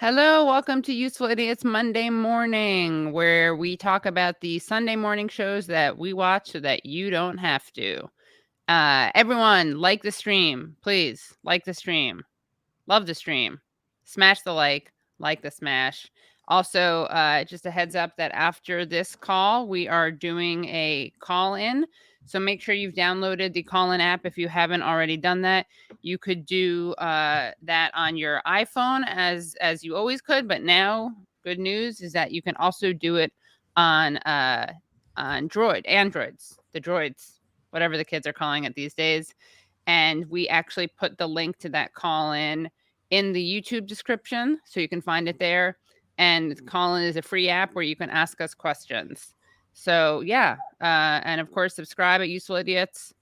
Hello, welcome to Useful Idiots Monday Morning, where we talk about the Sunday morning shows that we watch so that you don't have to. Everyone, like the stream, please. Like the stream. Love the stream. Smash the like the smash. Also, just a heads up that after this call, we are doing a call-in. So make sure you've downloaded the call-in app if you haven't already done that. You could do that on your iPhone as you always could, but now good news is that you can also do it on androids, the droids, whatever the kids are calling it these days. And we actually put the link to that call-in the YouTube description, so you can find it there. And Call-in is a free app where you can ask us questions. So yeah, and of course, subscribe at Useful Idiots,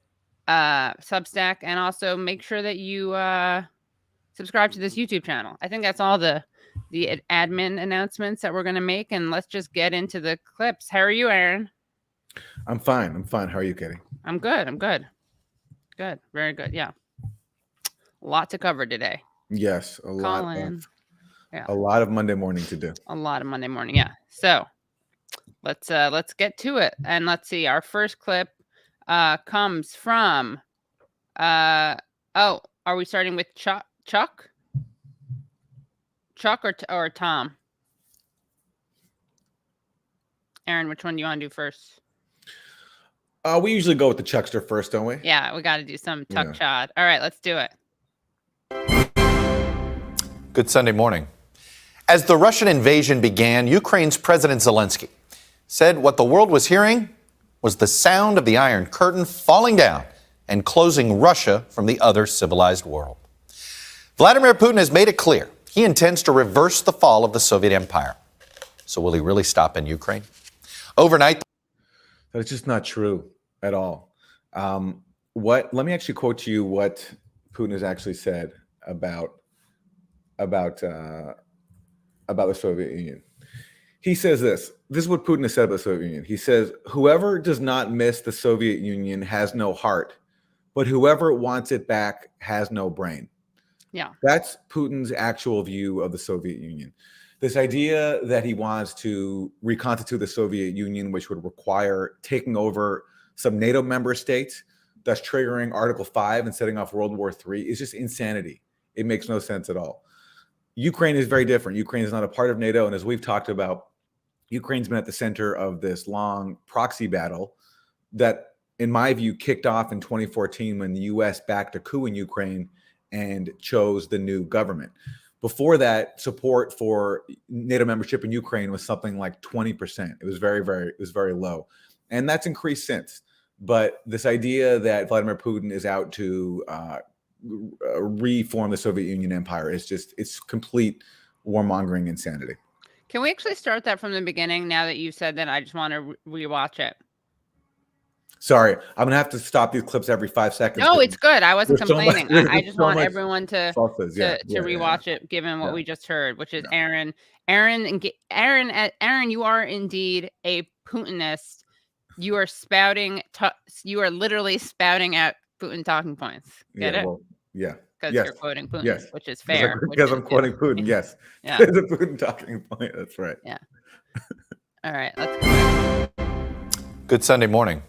Substack, and also make sure that you subscribe to this YouTube channel. I think that's all the admin announcements that we're going to make, and let's just get into the clips. How are you, Aaron? I'm fine. How are you, Katie? I'm good. Good. Very good. Yeah. A lot to cover today. Yes, a lot of Monday morning to do. A lot of Monday morning, yeah. So let's get to it, and let's see. Our first clip comes from are we starting with Chuck or Tom? Aaron, which one do you want to do first? We usually go with the Chuckster first, don't we? Yeah, we got to do some Chuck Chod. All right, let's do it. Good Sunday morning. As the Russian invasion began, Ukraine's President Zelensky said what the world was hearing was the sound of the Iron Curtain falling down and closing Russia from the other civilized world. Vladimir Putin has made it clear he intends to reverse the fall of the Soviet Empire. So will he really stop in Ukraine? Overnight. That's just not true at all. Let me actually quote to you what Putin has actually said about the Soviet Union. He says this is what Putin has said about the Soviet Union. He says, whoever does not miss the Soviet Union has no heart, but whoever wants it back has no brain. Yeah. That's Putin's actual view of the Soviet Union. This idea that he wants to reconstitute the Soviet Union, which would require taking over some NATO member states, thus triggering Article 5 and setting off World War III, is just insanity. It makes no sense at all. Ukraine is very different. Ukraine is not a part of NATO. And as we've talked about, Ukraine's been at the center of this long proxy battle that, in my view, kicked off in 2014 when the U.S. backed a coup in Ukraine and chose the new government. Before that, support for NATO membership in Ukraine was something like 20%. It was very low. And that's increased since. But this idea that Vladimir Putin is out to reform the Soviet Union empire is it's complete warmongering insanity. Can we actually start that from the beginning? Now that you said that, I just want to rewatch it. Sorry, I'm gonna have to stop these clips every 5 seconds. No, it's good. I wasn't complaining. I just want everyone to rewatch it, given what we just heard, which is Aaron. Aaron, you are indeed a Putinist. You are spouting. You are literally spouting out Putin talking points. Get it? Well, yeah. Because you're quoting Putin, which is fair. Because I'm quoting Putin, yes. Yeah. It's a Putin talking point. That's right. Yeah. All right, let's go. Good Sunday morning.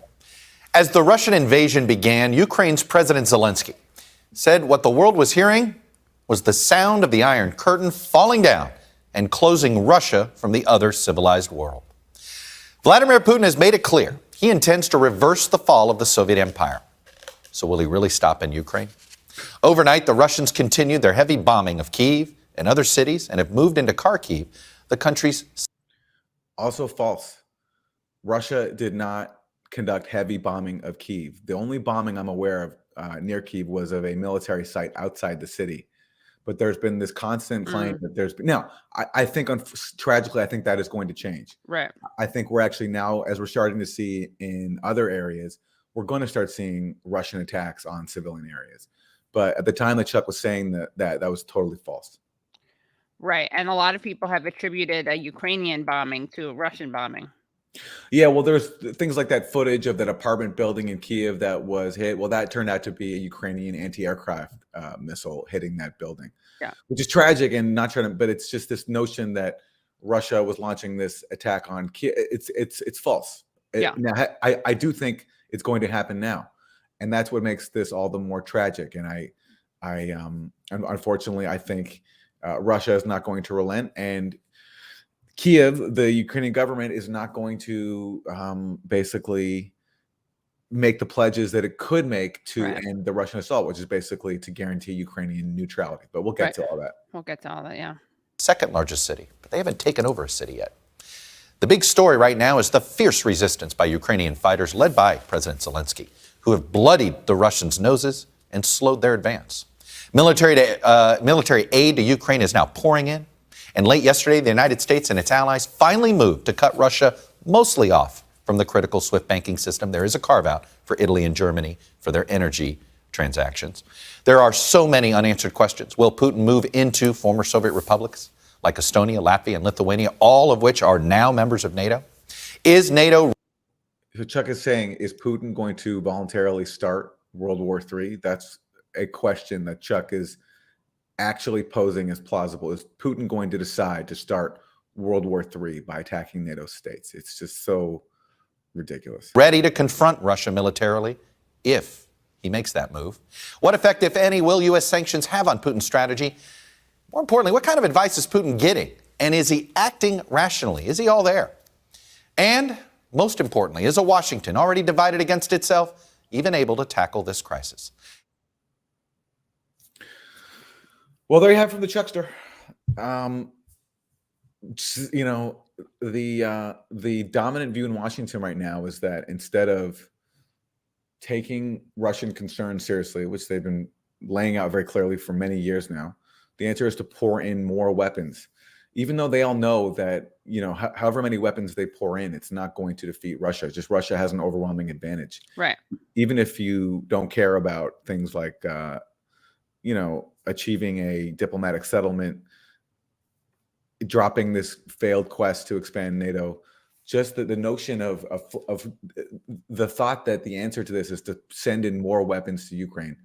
As the Russian invasion began, Ukraine's President Zelensky said what the world was hearing was the sound of the Iron Curtain falling down and closing Russia from the other civilized world. Vladimir Putin has made it clear he intends to reverse the fall of the Soviet Empire. So will he really stop in Ukraine? Overnight, the Russians continued their heavy bombing of Kyiv and other cities and have moved into Kharkiv, the country's... Also false. Russia did not conduct heavy bombing of Kyiv. The only bombing I'm aware of near Kyiv was of a military site outside the city. But there's been this constant claim that there's been... Now, I think, tragically, I think that is going to change. Right. I think we're actually now, as we're starting to see in other areas, we're going to start seeing Russian attacks on civilian areas. But at the time that Chuck was saying that was totally false. Right. And a lot of people have attributed a Ukrainian bombing to a Russian bombing. Yeah, well, there's things like that footage of that apartment building in Kyiv that was hit. Well, that turned out to be a Ukrainian anti-aircraft missile hitting that building. Yeah. which is tragic and not trying to, but it's just this notion that Russia was launching this attack on Kiev. It's false. Yeah. Now, I do think it's going to happen now, and that's what makes this all the more tragic. And unfortunately, I think Russia is not going to relent, and Kiev, the Ukrainian government, is not going to basically make the pledges that it could make to end the Russian assault, which is basically to guarantee Ukrainian neutrality. But we'll get to all that. We'll get to all that, yeah. Second largest city, but they haven't taken over a city yet. The big story right now is the fierce resistance by Ukrainian fighters led by President Zelensky, who have bloodied the Russians' noses and slowed their advance. Military aid to Ukraine is now pouring in. And late yesterday, the United States and its allies finally moved to cut Russia mostly off from the critical SWIFT banking system. There is a carve-out for Italy and Germany for their energy transactions. There are so many unanswered questions. Will Putin move into former Soviet republics like Estonia, Latvia, and Lithuania, all of which are now members of NATO? Is NATO... So Chuck is saying, is Putin going to voluntarily start World War III? That's a question that Chuck is actually posing as plausible. Is Putin going to decide to start World War III by attacking NATO states? It's just so ridiculous. Ready to confront Russia militarily if he makes that move? What effect, if any, will U.S. sanctions have on Putin's strategy? More importantly, what kind of advice is Putin getting? And is he acting rationally? Is he all there? And most importantly, is a Washington already divided against itself even able to tackle this crisis? Well, there you have it from the Chuckster. You know, the dominant view in Washington right now is that instead of taking Russian concerns seriously, which they've been laying out very clearly for many years now, the answer is to pour in more weapons, even though they all know that, you know, however many weapons they pour in, it's not going to defeat Russia. Just Russia has an overwhelming advantage. Right. Even if you don't care about things like, you know, achieving a diplomatic settlement, dropping this failed quest to expand NATO, just the notion of the thought that the answer to this is to send in more weapons to Ukraine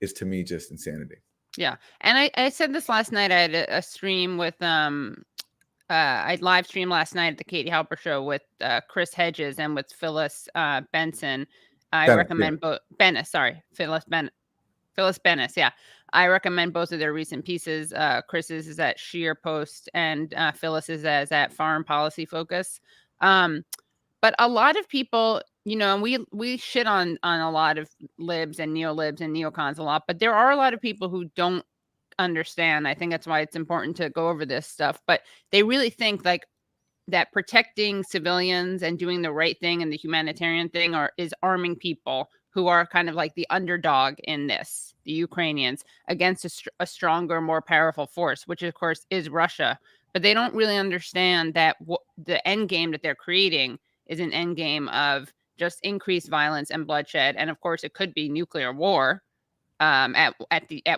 is, to me, just insanity. Yeah. And I said this last night. I had a stream with, I live streamed last night at the Katie Halper show with Chris Hedges and with Phyllis Benson. Recommend both. Phyllis Bennis. Yeah. I recommend both of their recent pieces. Chris's is at Sheer Post and Phyllis is at Foreign Policy Focus. But a lot of people, you know, we shit on a lot of libs and neolibs and neocons a lot, but there are a lot of people who don't understand. I think that's why it's important to go over this stuff. But they really think like that protecting civilians and doing the right thing and the humanitarian thing is arming people who are kind of like the underdog in this, the Ukrainians, against a stronger, more powerful force, which of course is Russia. But they don't really understand that the end game that they're creating is an end game of just increased violence and bloodshed. And of course, it could be nuclear war at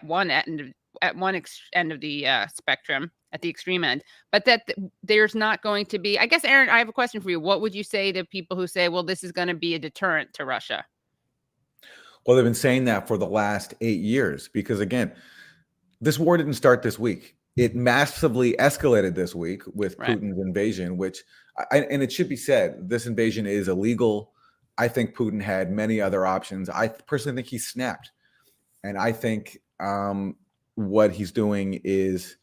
one end of the spectrum, at the extreme end. But that there's not going to be, I guess, Aaron, I have a question for you. What would you say to people who say, well, this is going to be a deterrent to Russia? Well, they've been saying that for the last 8 years, because again, this war didn't start this week. It massively escalated this week with Putin's invasion, which, and it should be said, this invasion is illegal. I think Putin had many other options. I personally think he snapped. And I think what he's doing is,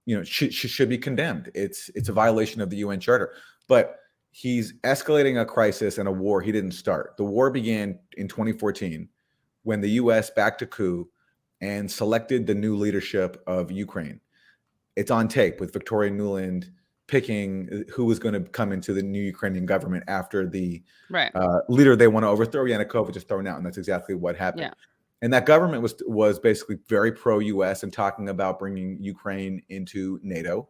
you know, should be condemned. It's a violation of the UN Charter. But he's escalating a crisis and a war he didn't start. The war began in 2014 when the U.S. backed a coup and selected the new leadership of Ukraine. It's on tape with Victoria Nuland picking who was going to come into the new Ukrainian government after the leader they want to overthrow, Yanukovych, is thrown out. And that's exactly what happened. Yeah. And that government was basically very pro-U.S. and talking about bringing Ukraine into NATO.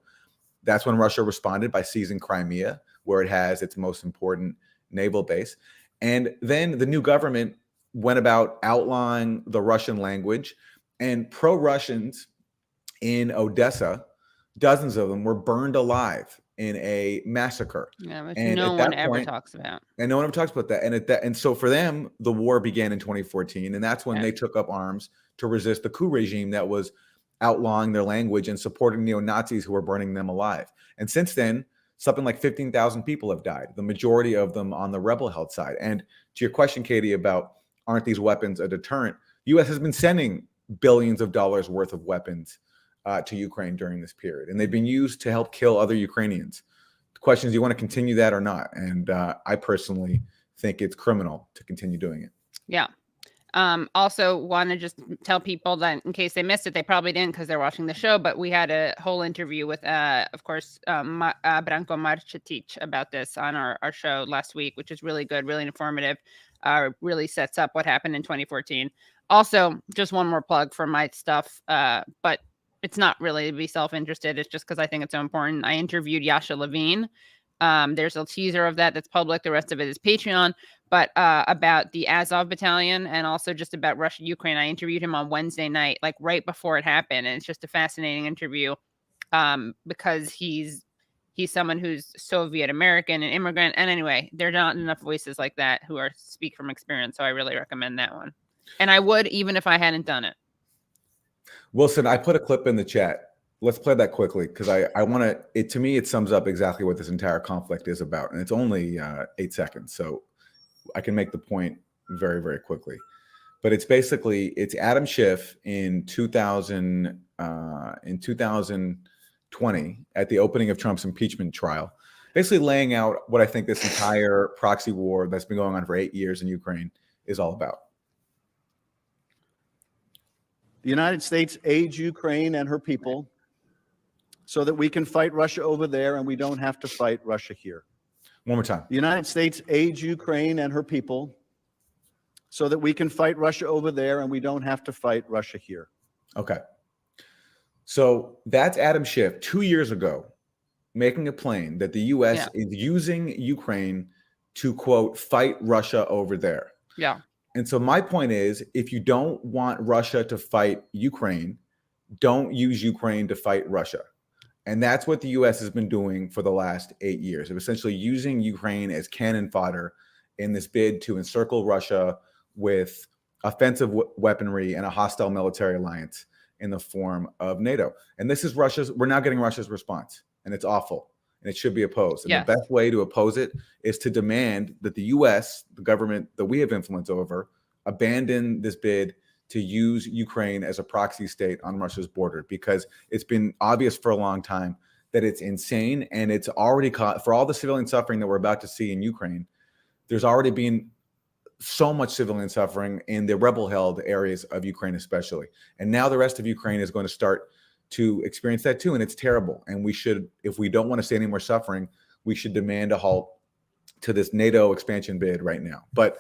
That's when Russia responded by seizing Crimea, where it has its most important naval base. And then the new government went about outlawing the Russian language, and pro-Russians in Odessa, dozens of them, were burned alive in a massacre. Yeah, which no one ever talks about. And no one ever talks about that. And so for them, the war began in 2014, and that's when they took up arms to resist the coup regime that was outlawing their language and supporting neo-Nazis who were burning them alive. And since then, something like 15,000 people have died, the majority of them on the rebel-held side. And to your question, Katie, about aren't these weapons a deterrent? The U.S. has been sending billions of dollars worth of weapons to Ukraine during this period, and they've been used to help kill other Ukrainians. The question is, do you want to continue that or not? And I personally think it's criminal to continue doing it. Yeah. Also want to just tell people that in case they missed it, they probably didn't because they're watching the show, but we had a whole interview with, of course, Branko Marcetic about this on our show last week, which is really good, really informative, really sets up what happened in 2014. Also, just one more plug for my stuff, but it's not really to be self-interested. It's just because I think it's so important. I interviewed Yasha Levine. There's a teaser of that's public. The rest of it is Patreon. But about the Azov battalion and also just about Russia, Ukraine. I interviewed him on Wednesday night, like right before it happened. And it's just a fascinating interview because he's someone who's Soviet American and immigrant. And anyway, there are not enough voices like that who speak from experience. So I really recommend that one. And I would, even if I hadn't done it. Wilson, I put a clip in the chat. Let's play that quickly because I want to, to me, it sums up exactly what this entire conflict is about. And it's only 8 seconds. So I can make the point very, very quickly. But it's basically, it's Adam Schiff in 2020 at the opening of Trump's impeachment trial, basically laying out what I think this entire proxy war that's been going on for 8 years in Ukraine is all about. The United States aids Ukraine and her people so that we can fight Russia over there and we don't have to fight Russia here. One more time. The United States aids Ukraine and her people so that we can fight Russia over there and we don't have to fight Russia here. Okay. So that's Adam Schiff 2 years ago making a claim that the U.S. is using Ukraine to, quote, fight Russia over there. Yeah. And so my point is, if you don't want Russia to fight Ukraine, don't use Ukraine to fight Russia. And that's what the U.S. has been doing for the last 8 years, of essentially using Ukraine as cannon fodder in this bid to encircle Russia with offensive weaponry and a hostile military alliance in the form of NATO. And this is we're now getting Russia's response, and it's awful, and it should be opposed. And the best way to oppose it is to demand that the U.S., the government that we have influence over, abandon this bid to use Ukraine as a proxy state on Russia's border, because it's been obvious for a long time that it's insane, and it's already for all the civilian suffering that we're about to see in Ukraine. There's already been so much civilian suffering in the rebel-held areas of Ukraine, especially, and now the rest of Ukraine is going to start to experience that too, and it's terrible. And we should, if we don't want to see any more suffering, we should demand a halt to this NATO expansion bid right now. But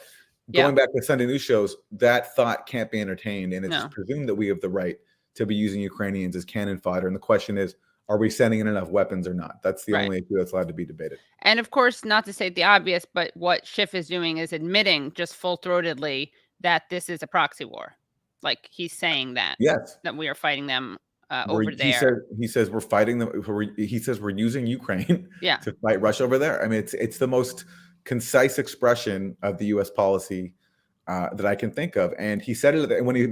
going back to Sunday news shows, that thought can't be entertained, and it's presumed that we have the right to be using Ukrainians as cannon fodder. And the question is, are we sending in enough weapons or not? That's the only issue that's allowed to be debated. And of course, not to say the obvious, but what Schiff is doing is admitting just full-throatedly that this is a proxy war. Like, he's saying that. Yes. That we are fighting them over there. He says we're fighting them. He says we're using Ukraine to fight Russia over there. I mean, it's the most concise expression of the U.S. policy that I can think of. And he said it when he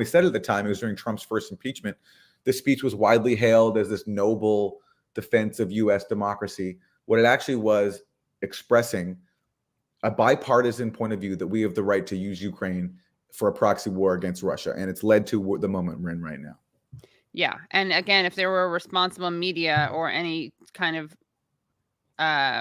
said it at the time, it was during Trump's first impeachment. This speech was widely hailed as this noble defense of U.S. democracy. What it actually was expressing a bipartisan point of view that we have the right to use Ukraine for a proxy war against Russia. And it's led to the moment we're in right now. Yeah. And again, if there were responsible media or any kind of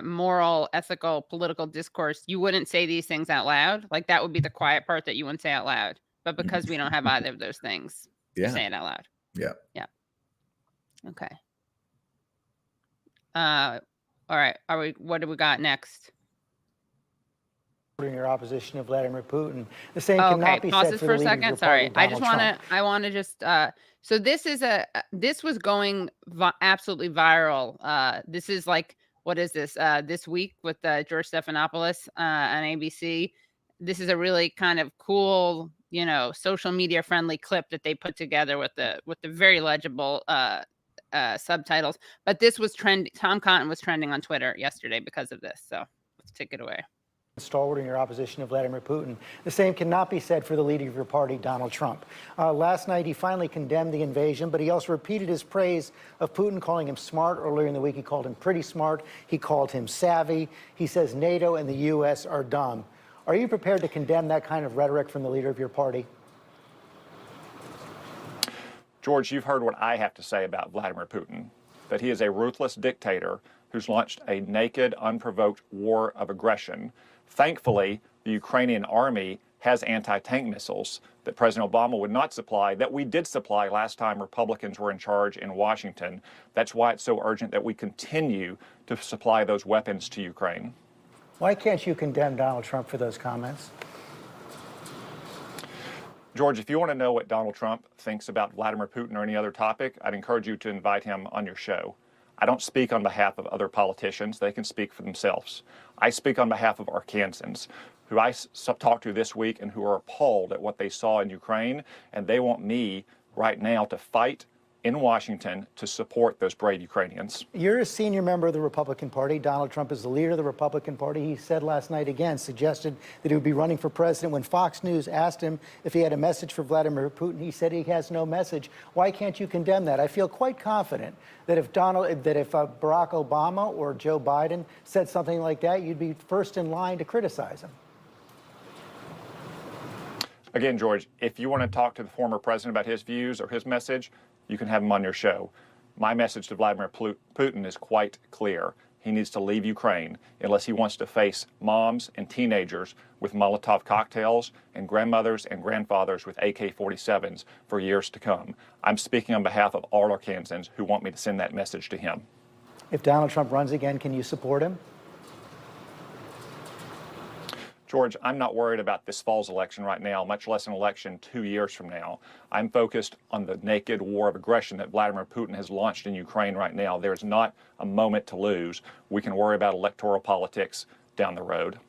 moral, ethical, political discourse, you wouldn't say these things out loud. Like, that would be the quiet part that you wouldn't say out loud. But because we don't have either of those things, you say it out loud. Yeah. Yeah. Okay. All right. What do we got next? In your opposition of Vladimir Putin, the same cannot be pause said this for for a the leader of second. your Sorry, party, I want to just. So this was going absolutely viral. This is like, what is this? This week with George Stephanopoulos on ABC. This is a really kind of cool, social media friendly clip that they put together with the very legible subtitles. But this was trending. Tom Cotton was trending on Twitter yesterday because of this. So let's take it away. stalwart in your opposition of Vladimir Putin. The same cannot be said for the leader of your party, Donald Trump. Last night, he finally condemned the invasion, but he also repeated his praise of Putin, calling him smart. Earlier in the week, he called him pretty smart. He called him savvy. He says NATO and the U.S. are dumb. Are you prepared to condemn that kind of rhetoric from the leader of your party? George, you've heard what I have to say about Vladimir Putin, that he is a ruthless dictator who's launched a naked, unprovoked war of aggression. Thankfully, the Ukrainian army has anti-tank missiles that President Obama would not supply, that we did supply last time Republicans were in charge in Washington. That's why it's so urgent that we continue to supply those weapons to Ukraine. Why can't you condemn Donald Trump for those comments? George, if you want to know what Donald Trump thinks about Vladimir Putin or any other topic, I'd encourage you to invite him on your show. I don't speak on behalf of other politicians. They can speak for themselves. I speak on behalf of Arkansans who I talked to this week and who are appalled at what they saw in Ukraine, and they want me right now to fight in Washington to support those brave Ukrainians. You're a senior member of the Republican Party. Donald Trump is the leader of the Republican Party. He said last night again, suggested that he would be running for president. When Fox News asked him if he had a message for Vladimir Putin, he said he has no message. Why can't you condemn that? I feel quite confident that if Barack Obama or Joe Biden said something like that, you'd be first in line to criticize him. Again, George, if you want to talk to the former president about his views or his message, you can have him on your show. My message to Vladimir Putin is quite clear. He needs to leave Ukraine unless he wants to face moms and teenagers with Molotov cocktails and grandmothers and grandfathers with AK-47s for years to come. I'm speaking on behalf of all Arkansans who want me to send that message to him. If Donald Trump runs again, can you support him? George, I'm not worried about this fall's election right now, much less an election 2 years from now. I'm focused on the naked war of aggression that Vladimir Putin has launched in Ukraine right now. There's not a moment to lose. We can worry about electoral politics down the road.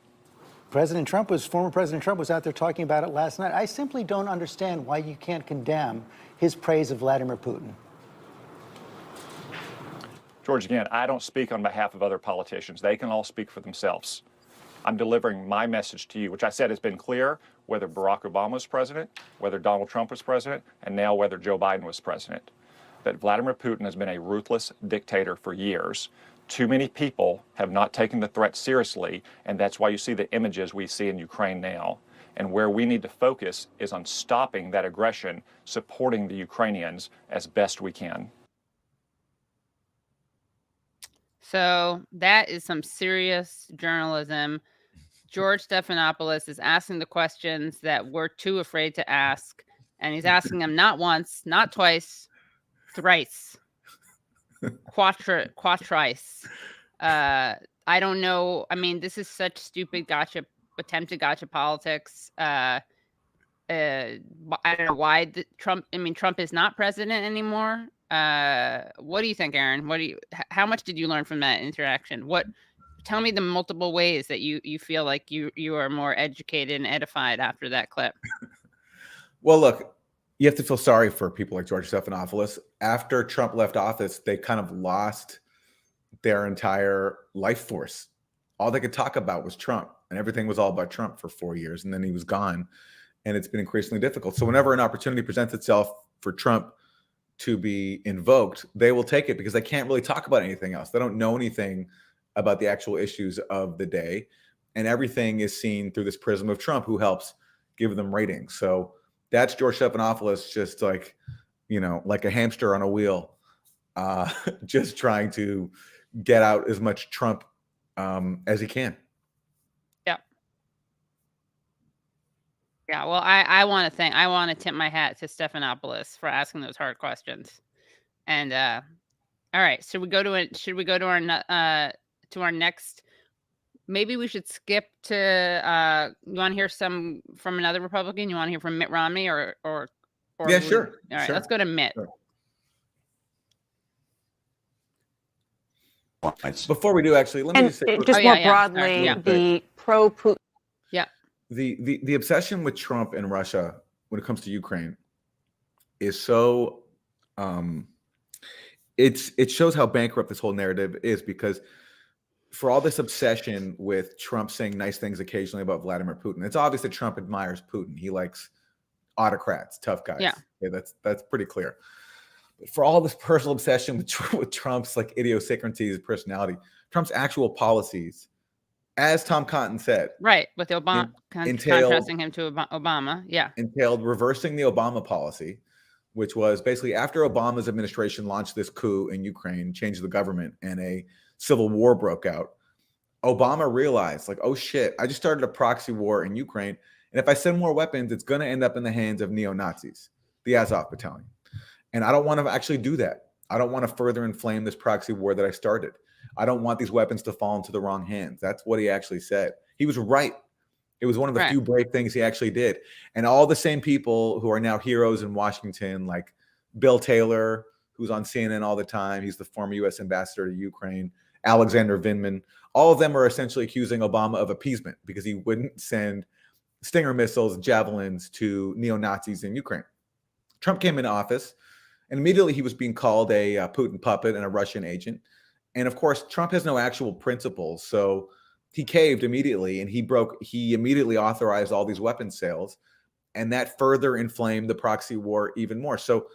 Former President Trump was out there talking about it last night. I simply don't understand why you can't condemn his praise of Vladimir Putin. George, again, I don't speak on behalf of other politicians. They can all speak for themselves. I'm delivering my message to you, which I said has been clear, whether Barack Obama was president, whether Donald Trump was president, and now whether Joe Biden was president, that Vladimir Putin has been a ruthless dictator for years. Too many people have not taken the threat seriously, and that's why you see the images we see in Ukraine now. And where we need to focus is on stopping that aggression, supporting the Ukrainians as best we can. So that is some serious journalism. George Stephanopoulos is asking the questions that we're too afraid to ask. And he's asking them not once, not twice, thrice, quatrice. I don't know. I mean, this is such stupid attempted gotcha politics. I don't know why Trump is not president anymore. What do you think, Aaron? How much did you learn from that interaction? Tell me the multiple ways that you feel like you are more educated and edified after that clip. Well, look, you have to feel sorry for people like George Stephanopoulos. After Trump left office, they kind of lost their entire life force. All they could talk about was Trump, and everything was all about Trump for 4 years, and then he was gone, and it's been increasingly difficult. So whenever an opportunity presents itself for Trump to be invoked, they will take it because they can't really talk about anything else. They don't know anything about the actual issues of the day, and everything is seen through this prism of Trump, who helps give them ratings. So that's George Stephanopoulos, just like a hamster on a wheel, just trying to get out as much Trump as he can. Yeah, well, I want to tip my hat to Stephanopoulos for asking those hard questions. And all right, should we go to our next? Maybe we should skip to. You want to hear some from another Republican? You want to hear from Mitt Romney or Yeah, sure. All right, sure. let's go to Mitt. Sure. Before we do, actually, let me just say more broadly, the pro-Putin. Yeah. The obsession with Trump and Russia when it comes to Ukraine is so it shows how bankrupt this whole narrative is, because for all this obsession with Trump saying nice things occasionally about Vladimir Putin, it's obvious that Trump admires Putin. He likes autocrats, tough guys. Yeah. Okay, that's pretty clear. But for all this personal obsession with Trump's like idiosyncrasies, personality, Trump's actual policies, as Tom Cotton said, Right, with Obama, contrasting him to Obama. Yeah. Entailed reversing the Obama policy, which was basically after Obama's administration launched this coup in Ukraine, changed the government, and a civil war broke out. Obama realized, like, oh shit, I just started a proxy war in Ukraine. And if I send more weapons, it's going to end up in the hands of neo-Nazis, the Azov battalion. And I don't want to actually do that. I don't want to further inflame this proxy war that I started. I don't want these weapons to fall into the wrong hands. That's what he actually said. He was right. It was one of the few brave things he actually did. And all the same people who are now heroes in Washington, like Bill Taylor, who's on CNN all the time. He's the former U.S. ambassador to Ukraine. Alexander Vindman. All of them are essentially accusing Obama of appeasement because he wouldn't send Stinger missiles, javelins to neo-Nazis in Ukraine. Trump came into office, and immediately he was being called a Putin puppet and a Russian agent. And of course, Trump has no actual principles, so he caved immediately, and he immediately authorized all these weapons sales, and that further inflamed the proxy war even more. So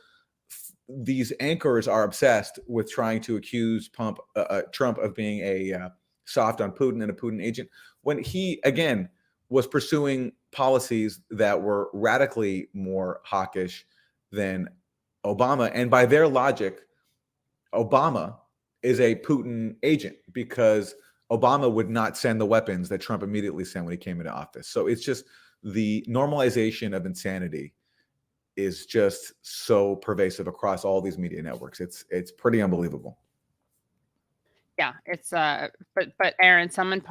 these anchors are obsessed with trying to accuse Trump of being a soft on Putin and a Putin agent, when he, again, was pursuing policies that were radically more hawkish than Obama. And by their logic, Obama is a Putin agent because Obama would not send the weapons that Trump immediately sent when he came into office. So it's just the normalization of insanity is just so pervasive across all these media networks. It's pretty unbelievable. Yeah, it's but Aaron, someone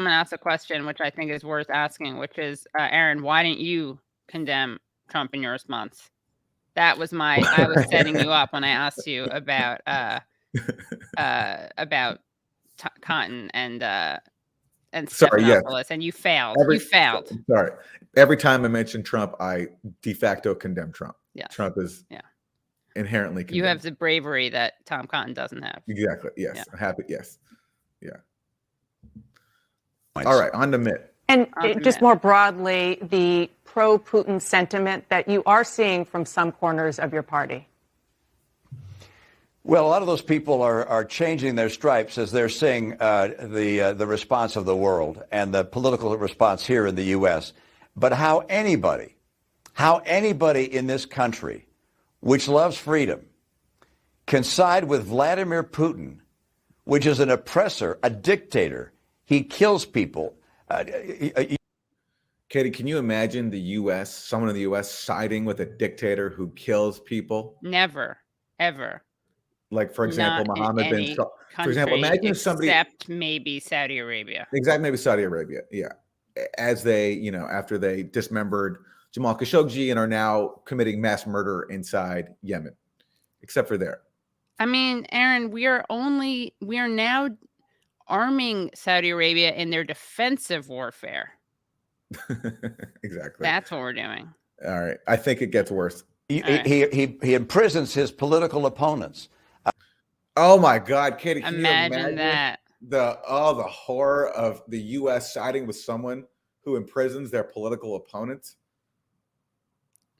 asked a question which I think is worth asking, which is, Aaron, why didn't you condemn Trump in your response? That was I was setting you up when I asked you about Cotton and Stephanopoulos, and you failed. You failed. Sorry. Every time I mention Trump, I de facto condemn Trump. Yeah. Trump is inherently condemned. You have the bravery that Tom Cotton doesn't have. Exactly. Yes. Yeah. Happy. Yes. Yeah. All right. On to Mitt. And just more broadly, the pro-Putin sentiment that you are seeing from some corners of your party. Well, a lot of those people are changing their stripes as they're seeing the response of the world and the political response here in the U.S. But how anybody in this country, which loves freedom, can side with Vladimir Putin, which is an oppressor, a dictator. He kills people. Katie, can you imagine someone in the U.S. siding with a dictator who kills people? Never, ever. Like, for example, Mohammed bin Salman. For example, imagine if somebody, except maybe Saudi Arabia. Exactly, maybe Saudi Arabia. Yeah, as they, after they dismembered Jamal Khashoggi and are now committing mass murder inside Yemen, except for there. I mean, Aaron, we are now arming Saudi Arabia in their defensive warfare. Exactly. That's what we're doing. All right. I think it gets worse. He imprisons his political opponents. Oh my God, Katie! Can imagine you imagine that. The horror of the U.S. siding with someone who imprisons their political opponents?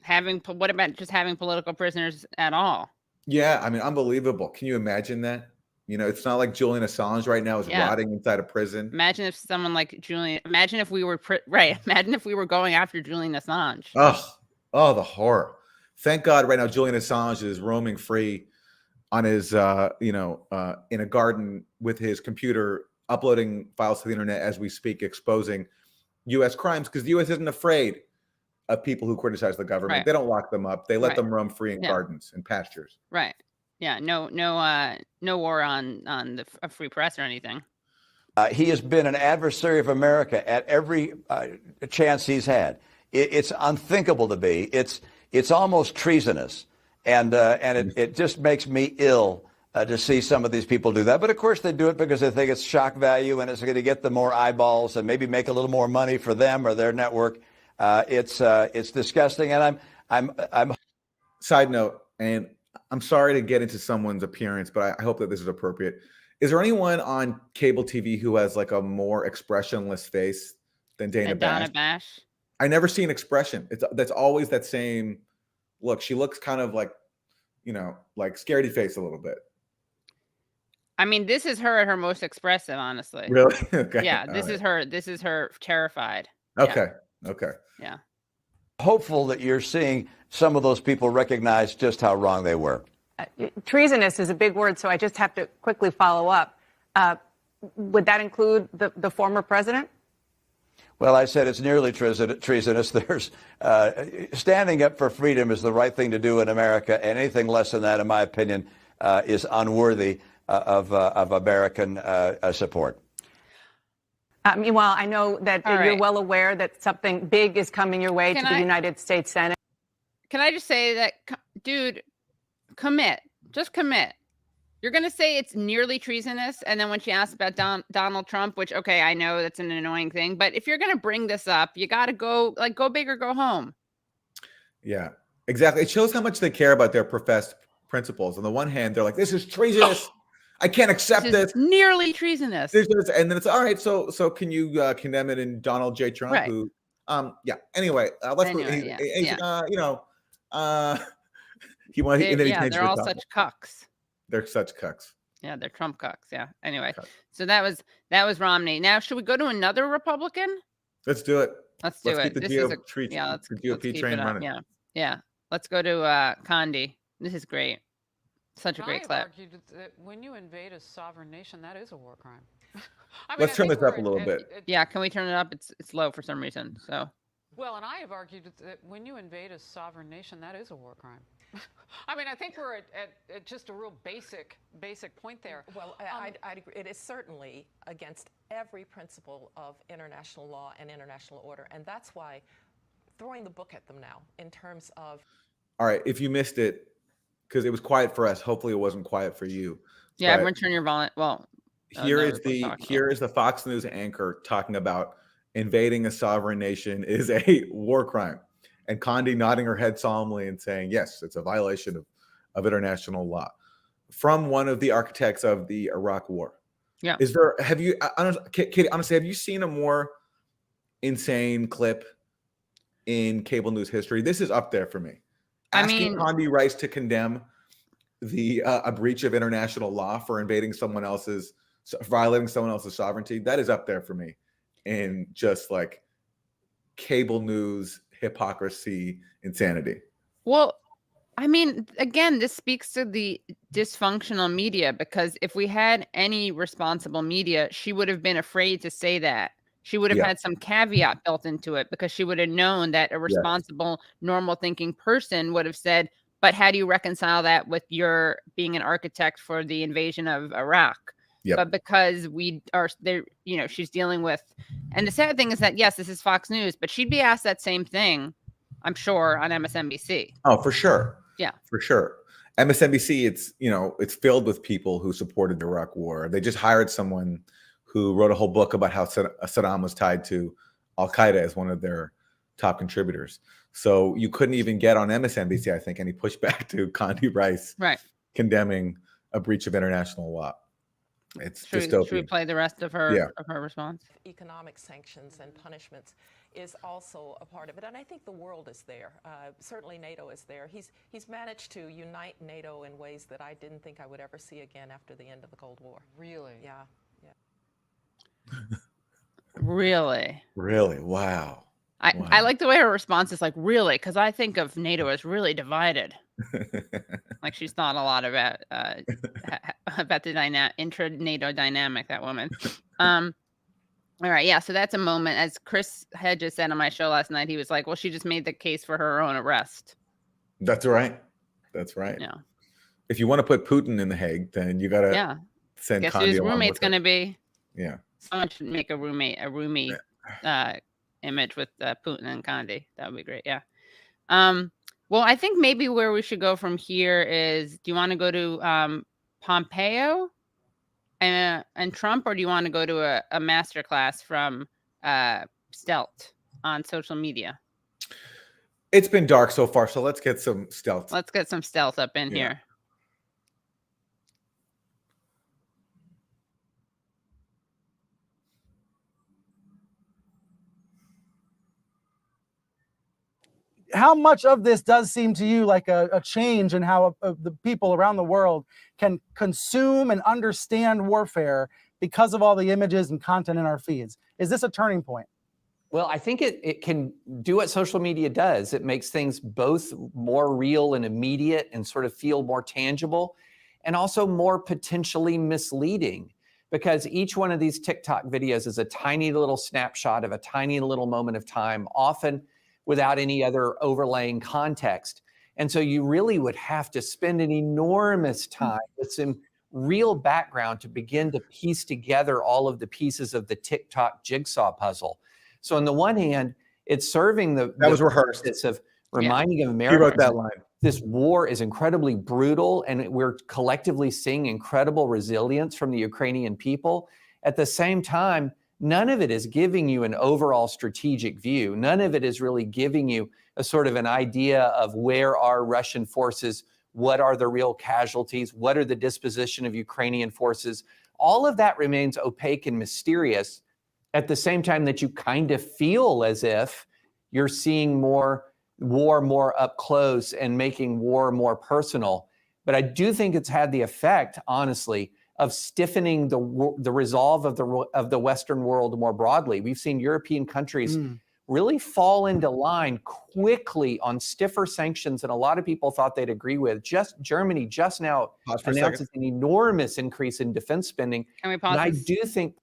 What about just having political prisoners at all? Yeah, I mean, unbelievable. Can you imagine that? It's not like Julian Assange right now is rotting inside a prison. Imagine if someone like Julian. Imagine if we were Imagine if we were going after Julian Assange. Oh, the horror! Thank God, right now Julian Assange is roaming free on his, in a garden with his computer, uploading files to the internet as we speak, exposing U.S. crimes, because the U.S. isn't afraid of people who criticize the government. Right. They don't lock them up. They let Right. them roam free in gardens and pastures. Right. Yeah. No war on a free press or anything. He has been an adversary of America at every chance he's had. It's unthinkable to be. It's almost treasonous. And it just makes me ill to see some of these people do that. But of course they do it because they think it's shock value and it's going to get them more eyeballs and maybe make a little more money for them or their network. It's disgusting. And I'm. Side note, and I'm sorry to get into someone's appearance, but I hope that this is appropriate. Is there anyone on cable TV who has like a more expressionless face than Dana And Donna Bash? Bash. I never see an expression. That's always that same look. She looks kind of like, like scaredy face a little bit. I mean, this is her at her most expressive, honestly. Really? Okay. Yeah, All this is right. her. This is her terrified. Okay. Okay. Yeah. Hopeful that you're seeing some of those people recognize just how wrong they were. Treasonous is a big word, so I just have to quickly follow up. Would that include the former president? Well, I said it's nearly treasonous. There's standing up for freedom is the right thing to do in America. Anything less than that, in my opinion, is unworthy of American support. Meanwhile, I know that All you're right. well aware that something big is coming your way Can to the I- United States Senate. Can I just say that, dude, commit. Just commit. You're going to say it's nearly treasonous. And then when she asks about Donald Trump, which, okay, I know that's an annoying thing. But if you're going to bring this up, you got to go big or go home. Yeah, exactly. It shows how much they care about their professed principles. On the one hand, they're like, this is treasonous. I can't accept This is this. nearly treasonous. And then it's all right. So can you condemn it in Donald J. Trump? Right. Who, yeah. Anyway, let's. Anyway, He wanted. And then he changed they're the all topic. such cucks. They're such cucks. Yeah, they're Trump cucks. Yeah. Anyway, Cucks. so that was Romney. Now, should we go to another Republican? Let's do it. Let's do Let's it. keep the This is GOP keep train it up. running. Yeah. Yeah. Let's go to Condi. This is great. Such a I great have clip. argued that when you invade a sovereign nation, that is a war crime. I Let's turn think this up we're a little bit. Yeah, can we turn it up? It's low for some reason. So Well, and I have argued that when you invade a sovereign nation, that is a war crime. I mean, I think we're at just a real basic point there. Well, I'd agree. It is certainly against every principle of international law and international order. And that's why throwing the book at them now in terms of. All right. If you missed it, because it was quiet for us, hopefully it wasn't quiet for you. yeah, But everyone turn your volume. Well, here no, is we're talking. here is the Fox News anchor talking about invading a sovereign nation is a war crime, and Condi nodding her head solemnly and saying, yes, it's a violation of international law, from one of the architects of the Iraq War. Yeah. Katie, honestly, have you seen a more insane clip in cable news history? This is up there for me. Asking Condi Rice to condemn a breach of international law for violating someone else's sovereignty. That is up there for me in just like cable news hypocrisy insanity. Well, I mean, again, this speaks to the dysfunctional media, because if we had any responsible media, she would have been afraid to say that. She would have had some caveat built into it, because she would have known that a responsible, normal thinking person would have said, but how do you reconcile that with your being an architect for the invasion of Iraq? Yep. But because we are there, she's dealing with, and the sad thing is that, yes, this is Fox News, but she'd be asked that same thing, I'm sure, on MSNBC. Oh, for sure. Yeah, for sure. MSNBC, it's filled with people who supported the Iraq War. They just hired someone who wrote a whole book about how Saddam was tied to Al Qaeda as one of their top contributors. So you couldn't even get on MSNBC, I think, any pushback to Condi Rice condemning a breach of international law. It's dystopian. Should we play the rest of her response? Economic sanctions and punishments is also a part of it, and I think the world is there. Certainly, NATO is there. He's managed to unite NATO in ways that I didn't think I would ever see again after the end of the Cold War. Really? Yeah. Really? Really? Wow. I like the way her response is like, really, because I think of NATO as really divided. Like she's thought a lot about the intra-NATO dynamic, that woman. All right, yeah, so that's a moment. As Chris Hedges said on my show last night, he was like, well, she just made the case for her own arrest. That's right. That's right. Yeah. If you want to put Putin in The Hague, then you got to send Guess Condi who his along roommate's with going to it. be? Yeah. Someone should make a roomie image with Putin and Condi. That would be great. Yeah. Well, I think maybe where we should go from here is, do you want to go to Pompeo and Trump, or do you want to go to a masterclass from Stealth on social media? It's been dark so far, so let's get some stealth. Let's get some stealth up in here. how much of this does seem to you like a change in how the people around the world can consume and understand warfare because of all the images and content in our feeds? Is this a turning point? Well, I think it can do what social media does. It makes things both more real and immediate and sort of feel more tangible, and also more potentially misleading, because each one of these TikTok videos is a tiny little snapshot of a tiny little moment of time, often without any other overlaying context. And so you really would have to spend an enormous time with some real background to begin to piece together all of the pieces of the TikTok jigsaw puzzle. So on the one hand, it's serving the purpose of reminding of Americans. He wrote that line. This war is incredibly brutal, and we're collectively seeing incredible resilience from the Ukrainian people. At the same time, none of it is giving you an overall strategic view. None of it is really giving you a sort of an idea of where are Russian forces, what are the real casualties, what are the disposition of Ukrainian forces. All of that remains opaque and mysterious, at the same time that you kind of feel as if you're seeing war more up close and making war more personal. But I do think it's had the effect, honestly, of stiffening the resolve of the Western world more broadly. We've seen European countries really fall into line quickly on stiffer sanctions than a lot of people thought they'd agree with. Just Germany just now announces an enormous increase in defense spending. Can we pause? And I do think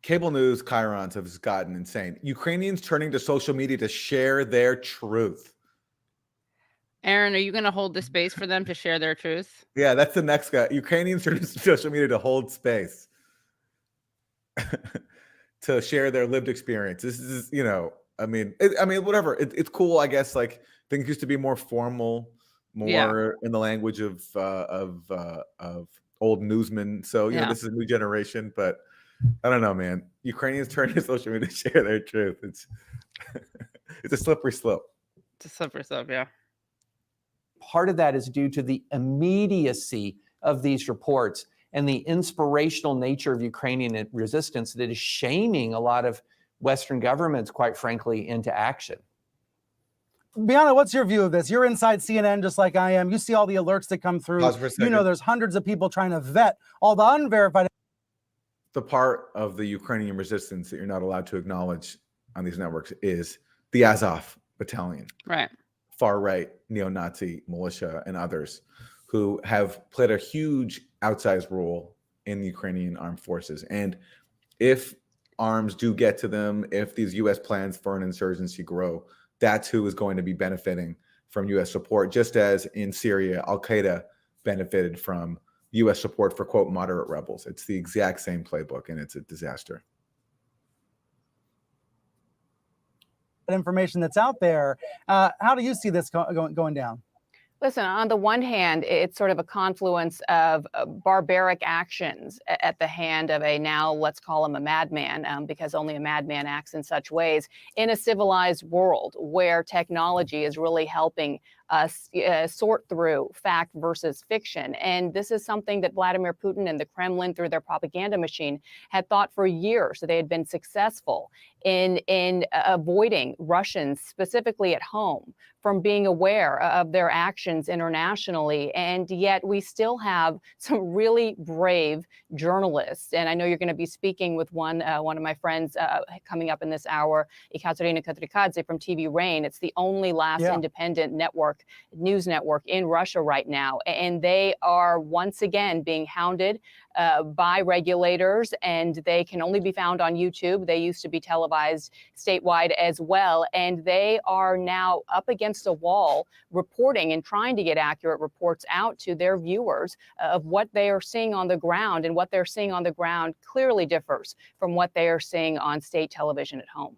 cable news chyrons have gotten insane. Ukrainians turning to social media to share their truth. Aaron, are you going to hold the space for them to share their truth? Yeah, that's the next guy. Ukrainians turning to social media to hold space, to share their lived experience. This is, whatever. It's cool, I guess. Like, things used to be more formal, more in the language of old newsmen. So this is a new generation, but I don't know, man. Ukrainians turning to social media to share their truth. It's it's a slippery slope. It's a slippery slope, yeah. part of that is due to the immediacy of these reports and the inspirational nature of Ukrainian resistance that is shaming a lot of Western governments, quite frankly, into action. Bianna, what's your view of this? You're inside CNN just like I am. You see all the alerts that come through. You know there's hundreds of people trying to vet all the unverified. The part of the Ukrainian resistance that you're not allowed to acknowledge on these networks is the Azov battalion. Right. Far-right neo-Nazi militia and others who have played a huge outsized role in the Ukrainian armed forces. And if arms do get to them, if these U.S. plans for an insurgency grow, that's who is going to be benefiting from U.S. support, just as in Syria, Al-Qaeda benefited from U.S. support for, quote, moderate rebels. It's the exact same playbook, and it's a disaster. Information that's out there. How do you see this going down? Listen, on the one hand, it's sort of a confluence of barbaric actions at the hand of a, now let's call him a madman, because only a madman acts in such ways, in a civilized world where technology is really helping us sort through fact versus fiction. And this is something that Vladimir Putin and the Kremlin, through their propaganda machine, had thought for years that they had been successful in avoiding Russians, specifically at home, from being aware of their actions internationally. And yet we still have some really brave journalists. And I know you're going to be speaking with one of my friends coming up in this hour, Ekaterina Katrikadze from TV Rain. It's the only last independent news network in Russia right now. And they are once again being hounded by regulators, and they can only be found on YouTube. They used to be televised statewide as well. And they are now up against a wall reporting and trying to get accurate reports out to their viewers of what they are seeing on the ground. And what they're seeing on the ground clearly differs from what they are seeing on state television at home.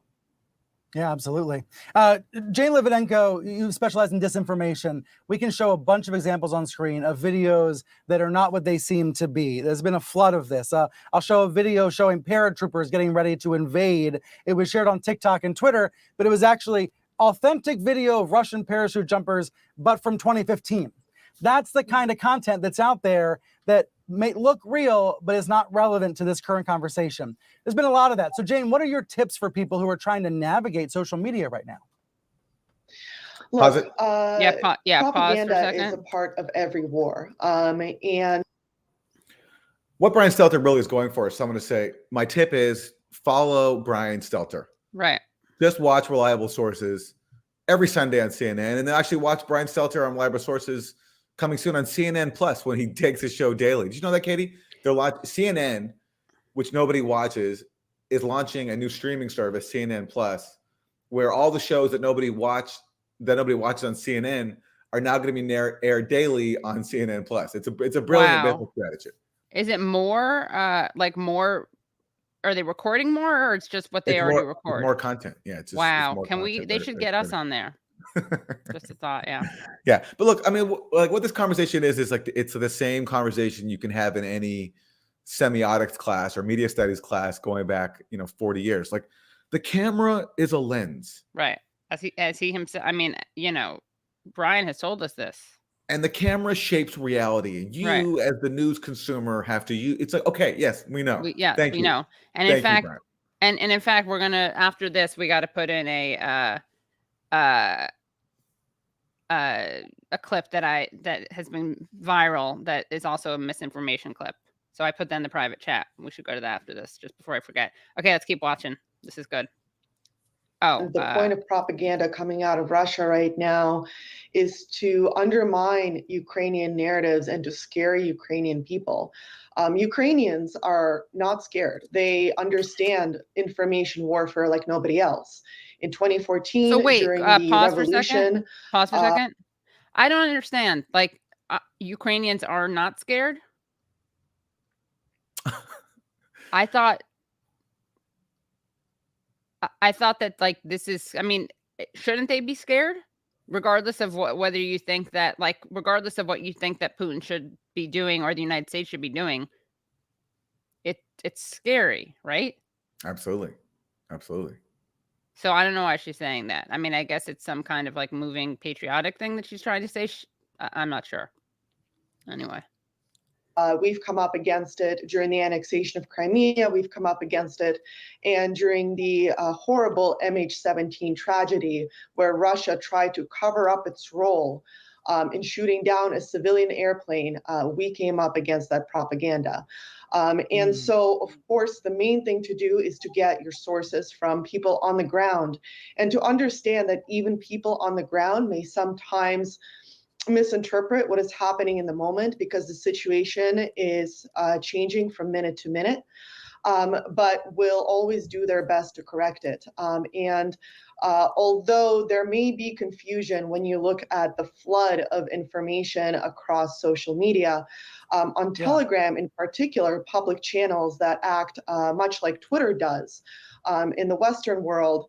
Yeah, absolutely. Jane Lividenko, you specialize in disinformation. We can show a bunch of examples on screen of videos that are not what they seem to be. There's been a flood of this. I'll show a video showing paratroopers getting ready to invade. It was shared on TikTok and Twitter, but it was actually authentic video of Russian parachute jumpers, but from 2015. That's the kind of content that's out there that may look real, but is not relevant to this current conversation. There's been a lot of that. So Jane, what are your tips for people who are trying to navigate social media right now? Pause Look, it. Pause for a propaganda is a second. part of every war. And What Brian Stelter really is going for is someone to say, my tip is follow Brian Stelter. Right. Just watch reliable sources every Sunday on CNN, and then actually watch Brian Stelter on reliable sources coming soon on CNN Plus when he takes his show daily. Did you know that, Katie? CNN, which nobody watches, is launching a new streaming service, CNN Plus, where all the shows that nobody watches on CNN are now going to be aired daily on CNN Plus. It's a brilliant Wow. business strategy. Is it more more? Are they recording more, or it's just what they It's already more, record? more content. Yeah, it's just Wow. It's more Can we? content. They should get us on there. Just a thought. Yeah. Yeah, but look, I mean, like what this conversation is like it's the same conversation you can have in any semiotics class or media studies class going back, 40 years. Like the camera is a lens. Right. As he himself. I mean, Brian has told us this. And the camera shapes reality. And you, as the news consumer, have to use. It's like, okay, yes, we know. Thank you. Know. And Thank in fact, you, and in fact, we're gonna after this, we got to put in a clip that has been viral that is also a misinformation clip. So I put that in the private chat. We should go to that after this, just before I forget. Okay, let's keep watching. This is good. Oh, the point of propaganda coming out of Russia right now is to undermine Ukrainian narratives and to scare Ukrainian people. Ukrainians are not scared. They understand information warfare like nobody else. In 2014, so wait, during the pause revolution, pause for a second. I don't understand. Like, Ukrainians are not scared? I thought that, like, this is, I mean, shouldn't they be scared? Regardless of whether you think that, like, regardless of what you think that Putin should be doing or the United States should be doing, it's scary, right? Absolutely. Absolutely. So I don't know why she's saying that. I mean, I guess it's some kind of like moving patriotic thing that she's trying to say. I'm not sure. Anyway. We've come up against it during the annexation of Crimea. We've come up against it. And during the horrible MH17 tragedy, where Russia tried to cover up its role in shooting down a civilian airplane, we came up against that propaganda. And so, of course, the main thing to do is to get your sources from people on the ground and to understand that even people on the ground may sometimes misinterpret what is happening in the moment because the situation is changing from minute to minute, but will always do their best to correct it. And although there may be confusion when you look at the flood of information across social media, on Telegram in particular, public channels that act much like Twitter does in the Western world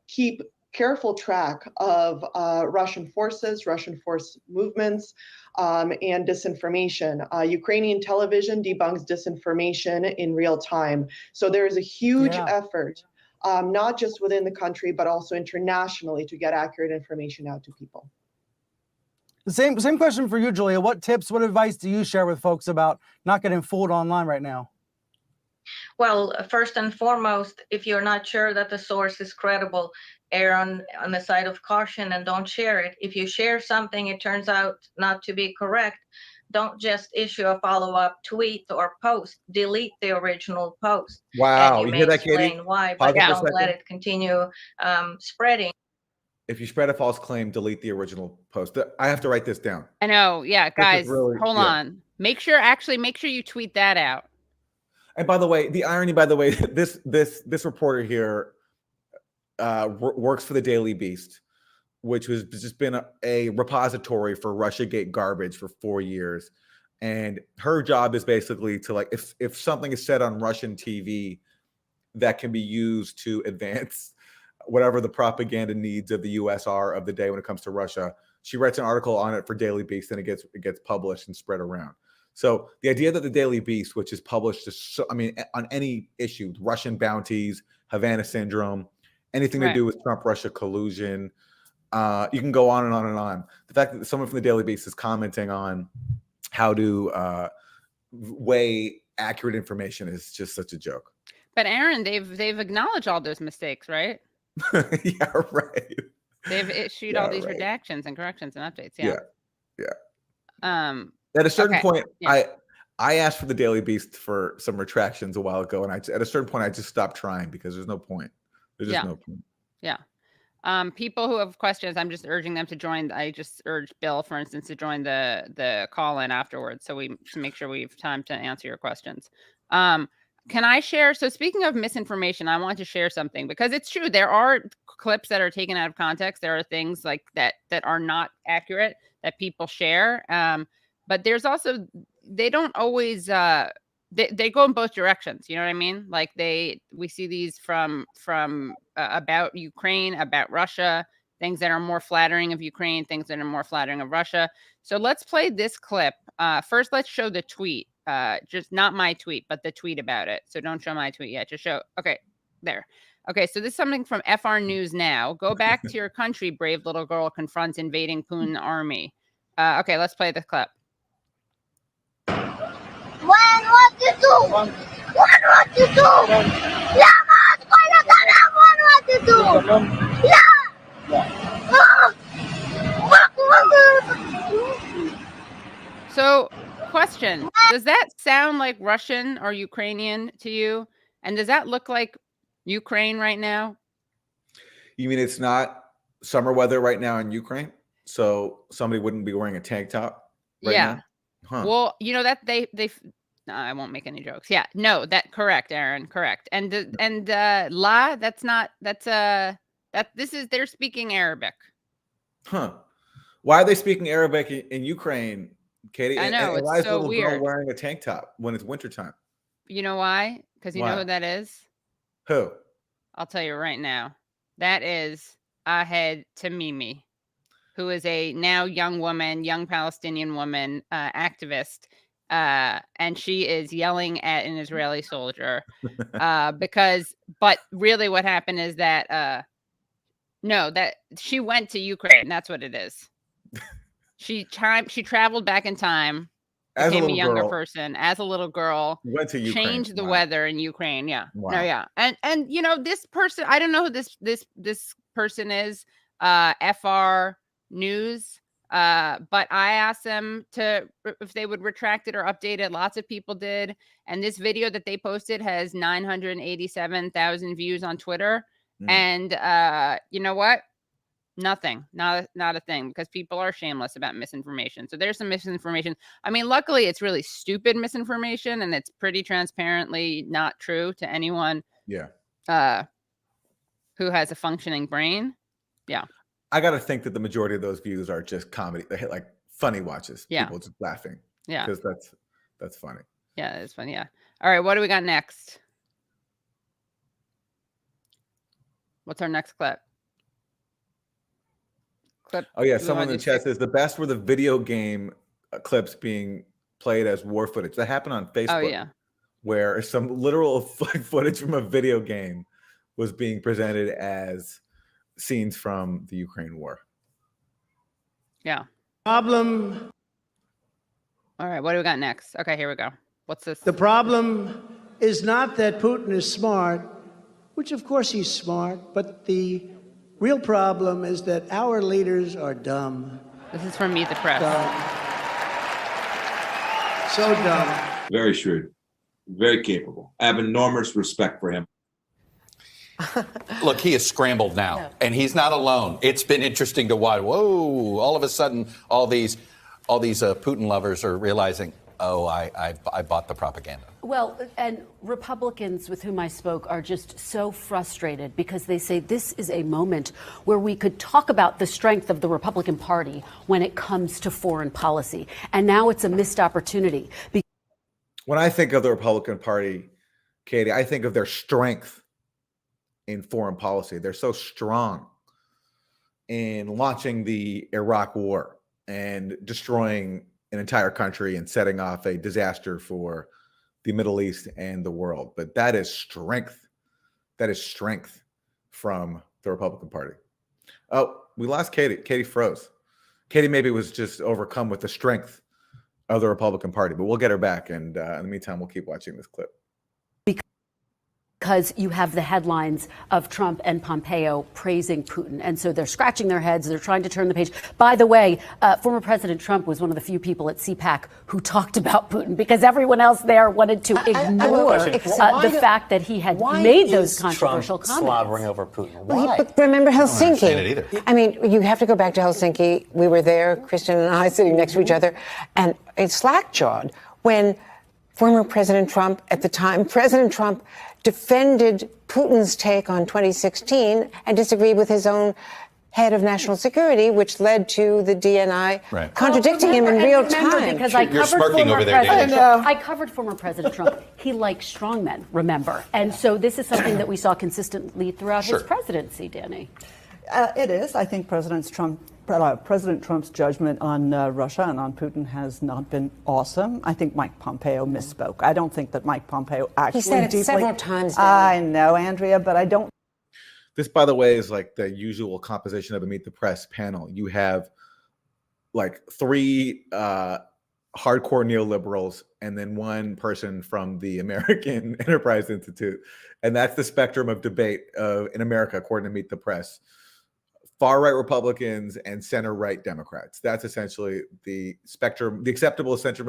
keep careful track of Russian forces, Russian force movements, and disinformation. Ukrainian television debunks disinformation in real time. So there is a huge effort, not just within the country, but also internationally to get accurate information out to people. The same question for you, Julia. What tips, what advice do you share with folks about not getting fooled online right now? Well, first and foremost, if you're not sure that the source is credible, err on the side of caution and don't share it. If you share something, it turns out not to be correct, don't just issue a follow-up tweet or post. Delete the original post. Wow, and you hear that, explain Katie? why, but don't let it continue spreading. If you spread a false claim, delete the original post. I have to write this down. I know. Yeah, guys, really, hold on. Make sure you tweet that out. And by the way, the irony, this reporter here works for the Daily Beast, which has just been a repository for Russiagate garbage for 4 years. And her job is basically to, like, if something is said on Russian TV that can be used to advance whatever the propaganda needs of the US are of the day when it comes to Russia, she writes an article on it for Daily Beast and it gets published and spread around. So the idea that the Daily Beast, which is published, on any issue, Russian bounties, Havana syndrome, anything to do with Trump-Russia collusion, you can go on and on and on. The fact that someone from the Daily Beast is commenting on how to weigh accurate information is just such a joke. But Aaron, they've acknowledged all those mistakes, right? Yeah, right. They've issued Yeah, all these right. redactions and corrections and updates. Yeah. Yeah. Yeah. At a certain Okay. point, Yeah. I asked for the Daily Beast for some retractions a while ago, and at a certain point, I just stopped trying because there's no point. There's just no point. Yeah. People who have questions, I'm just urging them to join. I just urged Bill, for instance, to join the call in afterwards, so we to make sure we have time to answer your questions. Can I share? So speaking of misinformation, I want to share something because it's true. There are clips that are taken out of context. There are things like that are not accurate that people share. But there's also, they don't always, they go in both directions. You know what I mean? Like we see these from about Ukraine, about Russia, things that are more flattering of Ukraine, things that are more flattering of Russia. So let's play this clip. First, let's show the tweet. Just not my tweet, but the tweet about it. So don't show my tweet yet. Just show. Okay, there. Okay, so this is something from FR News Now. Go back to your country, brave little girl confronts invading Putin army. Okay, let's play the clip. What you do? What you do? What you do? So, question, does that sound like Russian or Ukrainian to you? And does that look like Ukraine right now? You mean it's not summer weather right now in Ukraine? So somebody wouldn't be wearing a tank top right now? Huh. Well, you know that they no, I won't make any jokes. Yeah. No, correct, Aaron, correct. And la, that's not, they're speaking Arabic. Huh. Why are they speaking Arabic in Ukraine, Katie? I know, and why it's is the so little girl weird. wearing a tank top when it's wintertime? You know why? Because you know Why? who that is? Who? I'll tell you right now. That is Ahed Tamimi, who is a now young woman, young Palestinian woman, activist. And she is yelling at an Israeli soldier but really what happened is that that she went to Ukraine. That's what it is. She traveled back in time, As a became a little younger girl, person, as a little girl, went to Ukraine. changed the Wow. weather in Ukraine. Yeah. Wow. No, yeah. And you know, this person, I don't know who this person is, FR News. But I asked them if they would retract it or update it. Lots of people did. And this video that they posted has 987,000 views on Twitter. And you know what? Nothing. Not a thing, because people are shameless about misinformation. So there's some misinformation. I mean, luckily it's really stupid misinformation and it's pretty transparently not true to anyone who has a functioning brain. Yeah. I got to think that the majority of those views are just comedy. They hit like funny watches. Yeah. People just laughing. Yeah. Because that's funny. Yeah, it's funny. Yeah. All right. What do we got next? What's our next clip? Oh, yeah. Someone in the chat says the best were the video game clips being played as war footage. That happened on Facebook. Oh, yeah. Where some literal footage from a video game was being presented as scenes from the Ukraine war. Yeah. Problem. All right. What do we got next? Okay, here we go. What's this? The problem is not that Putin is smart, which of course he's smart, but the real problem is that our leaders are dumb. This is from Meet the Press. Dumb. So dumb. Very shrewd, very capable. I have enormous respect for him. Look, he is scrambled now, and he's not alone. It's been interesting to watch. Whoa! All of a sudden, all these Putin lovers are realizing, oh, I bought the propaganda. Well, and Republicans with whom I spoke are just so frustrated because they say this is a moment where we could talk about the strength of the Republican Party when it comes to foreign policy, and now it's a missed opportunity. When I think of the Republican Party, Katie, I think of their strength in foreign policy. They're so strong in launching the Iraq War and destroying an entire country and setting off a disaster for the Middle East and the world. But that is strength. That is strength from the Republican Party. Oh, we lost Katie. Katie froze. Katie maybe was just overcome with the strength of the Republican Party, but we'll get her back. And in the meantime, we'll keep watching this clip. because you have the headlines of Trump and Pompeo praising Putin. And so they're scratching their heads. They're trying to turn the page. By the way, former President Trump was one of the few people at CPAC who talked about Putin because everyone else there wanted to ignore the fact that he had made those controversial comments. Slobbering over Putin. Why? But remember Helsinki. I mean, you have to go back to Helsinki. We were there, Christian and I, sitting next to each other, and it's slack-jawed when former President Trump, at the time, President Trump defended Putin's take on 2016 and disagreed with his own head of national security, which led to the DNI contradicting him in real time. Because I covered former President Trump. He likes strongmen, remember. And so this is something that we saw consistently throughout his presidency, Danny. It is. I think President Trump's judgment on Russia and on Putin has not been awesome. I think Mike Pompeo misspoke. I don't think that Mike Pompeo actually He said it several times. I know, Andrea, but I don't. This, by the way, is like the usual composition of a Meet the Press panel. You have like 3 hardcore neoliberals and then 1 person from the American Enterprise Institute. And that's the spectrum of debate in America, according to Meet the Press. Far-right Republicans and center-right Democrats. That's essentially the spectrum, the acceptable spectrum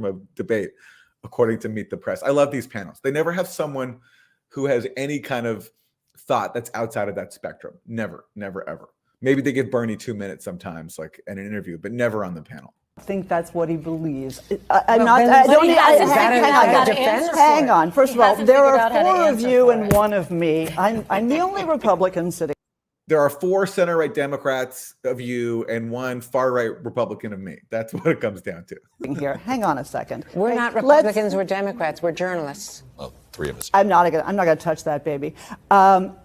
of debate, according to Meet the Press. I love these panels. They never have someone who has any kind of thought that's outside of that spectrum. Never, never, ever. Maybe they give Bernie 2 minutes sometimes, like in an interview, but never on the panel. I think that's what he believes. Hang on. First of all, there are 4 of you and 1 of me. I'm the only Republican sitting. There are 4 center-right Democrats of you and 1 far-right Republican of me. That's what it comes down to. Here, hang on a second. We're not Republicans. We're Democrats. We're journalists. Well, 3 of us. I'm not going to touch that baby.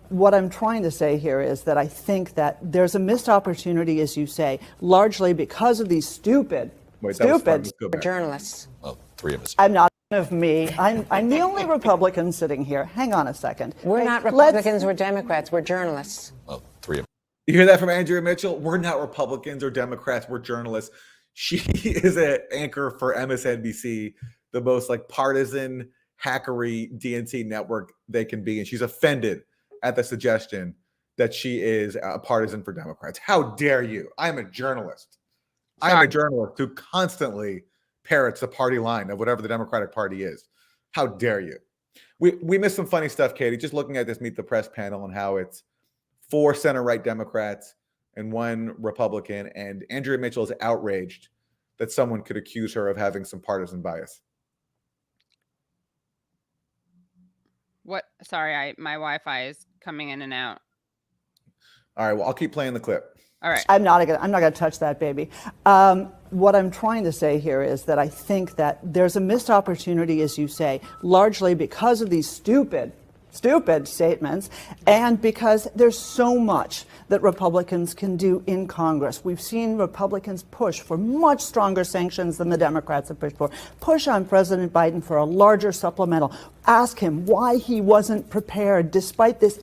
What I'm trying to say here is that I think that there's a missed opportunity, as you say, largely because of these stupid. Journalists. Well, 3 of us. I'm not of me. I'm the only Republican sitting here. Hang on a second. We're not Republicans. We're Democrats. We're journalists. Well, 3 of us. You hear that from Andrea Mitchell? We're not Republicans or Democrats. We're journalists. She is an anchor for MSNBC, the most like partisan, hackery DNC network they can be. And she's offended at the suggestion that she is a partisan for Democrats. How dare you? I'm a journalist. I'm a journalist who constantly parrots the party line of whatever the Democratic Party is. How dare you? We missed some funny stuff, Katie, just looking at this Meet the Press panel and how it's 4 center-right Democrats and 1 Republican, and Andrea Mitchell is outraged that someone could accuse her of having some partisan bias. What? Sorry, my Wi-Fi is coming in and out. All right, well, I'll keep playing the clip. All right. I'm not going to touch that baby. What I'm trying to say here is that I think that there's a missed opportunity, as you say, largely because of these stupid statements and because there's so much that Republicans can do in Congress. We've seen Republicans push for much stronger sanctions than the Democrats have pushed for. Push on President Biden for a larger supplemental. Ask him why he wasn't prepared despite this.